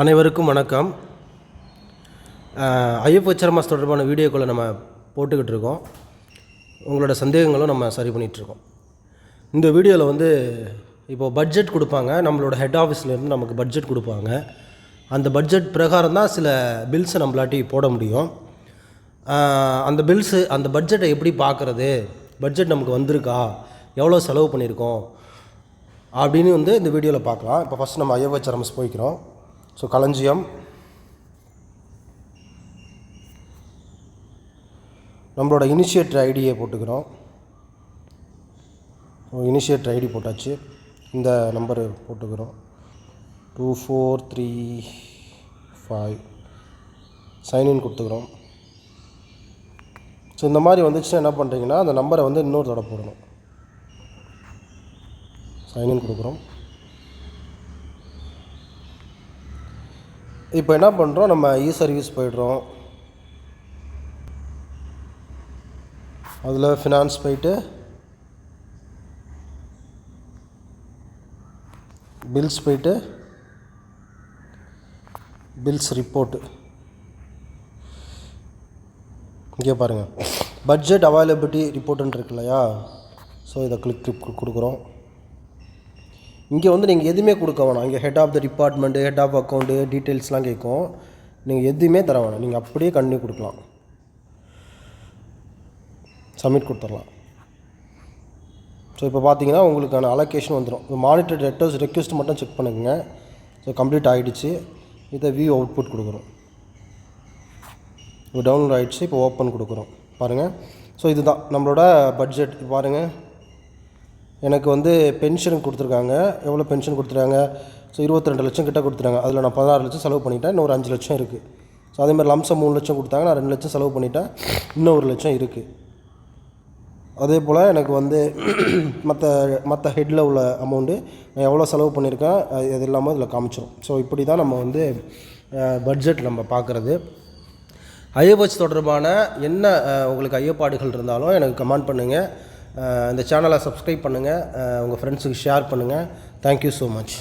அனைவருக்கும் வணக்கம். ஐஎஃப்ஹெச்ஆர்எம்எஸ் தொடர்பான வீடியோக்களை நம்ம போட்டுக்கிட்டு இருக்கோம். உங்களோட சந்தேகங்களும் நம்ம சரி பண்ணிகிட்ருக்கோம். இந்த வீடியோவில் இப்போது பட்ஜெட் கொடுப்பாங்க. நம்மளோட ஹெட் ஆஃபீஸ்லேருந்து நமக்கு பட்ஜெட் கொடுப்பாங்க. அந்த பட்ஜெட் பிரகாரம் தான் சில பில்ஸை நம்மளாட்டி போட முடியும். அந்த பட்ஜெட்டை எப்படி பார்க்குறது, பட்ஜெட் நமக்கு வந்திருக்கா, எவ்வளோ செலவு பண்ணியிருக்கோம் அப்படின்னு இந்த வீடியோவில் பார்க்கலாம். இப்போ ஃபஸ்ட் நம்ம ஐஎஃப்ஹெச்ஆர்எம்எஸ் போய்க்கிறோம். ஸோ களஞ்சியம், நம்மளோட இனிஷியேட்டர் ஐடியை போட்டுக்கிறோம். இனிஷியேட்டர் ஐடி போட்டாச்சு. இந்த நம்பரு போட்டுக்கிறோம் 2435. சைன்இன் கொடுத்துக்கிறோம். ஸோ இந்த மாதிரி வந்துச்சுன்னா என்ன பண்ணுறீங்கன்னா அந்த நம்பரை இன்னொரு தடவை போடணும். சைன்இன் கொடுக்குறோம். இப்போ என்ன பண்ணுறோம், நம்ம சர்வீஸ் போய்ட்றோம். அதில் ஃபினான்ஸ் போய்ட்டு பில்ஸ் போய்ட்டு பில்ஸ் ரிப்போர்ட்டு இங்கே பாருங்கள், பட்ஜெட் அவைலபிலிட்டி ரிப்போர்ட்டுன்னு இருக்கு இல்லையா. ஸோ இதை கிளிக் கொடுக்குறோம். இங்கே நீங்கள் எதுவுமே கொடுக்க வேணாம். இங்கே head of the department, head of account டீட்டெயில்ஸ்லாம் கேட்கும். நீங்கள் எதுவுமே தர வேணாம். நீங்கள் அப்படியே கண்டினியூ கொடுக்கலாம். சப்மிட் கொடுத்துடலாம். ஸோ இப்போ பார்த்தீங்கன்னா உங்களுக்கான அலோகேஷன் வந்துடும். மானிட்டர் ரெக்வெஸ்ட் மட்டும் செக் பண்ணுங்க. ஸோ கம்ப்ளீட் ஆகிடுச்சு. இதை வியூ அவுட்புட் கொடுக்குறோம். இப்போ டவுன்லோட் ஆகிடுச்சு. இப்போ ஓப்பன் கொடுக்குறோம். பாருங்கள். ஸோ இதுதான் நம்மளோட பட்ஜெட். பாருங்கள், எனக்கு பென்ஷன் கொடுத்துருக்காங்க. எவ்வளோ பென்ஷன் கொடுத்துருக்காங்க? ஸோ 22 லட்சம் கிட்ட கொடுத்துருக்காங்க. அதில் நான் 16 லட்சம் செலவு பண்ணிட்டேன். இன்னும் ஒரு 5 லட்சம் இருக்குது. ஸோ அதேமாதிரி லம்சம் 3 லட்சம் கொடுத்தாங்க. நான் 2 லட்சம் செலவு பண்ணிட்டேன். இன்னும் 1 லட்சம் இருக்குது. அதே போல் எனக்கு மற்ற ஹெட்டில் உள்ள அமௌண்ட்டு நான் எவ்வளோ செலவு பண்ணியிருக்கேன் அது இல்லாமல் இதில் காமிச்சிடும். ஸோ இப்படி தான் நம்ம பட்ஜெட் நம்ம பார்க்குறது. ஐஎஃப்ஹெச் தொடர்பான என்ன உங்களுக்கு ஐயப்பாடுகள் இருந்தாலும் எனக்கு கமெண்ட் பண்ணுங்கள். இந்த சேனலை சப்ஸ்கிரைப் பண்ணுங்கள். உங்கள் ஃப்ரெண்ட்ஸுக்கு ஷேர் பண்ணுங்கள். Thank you so much.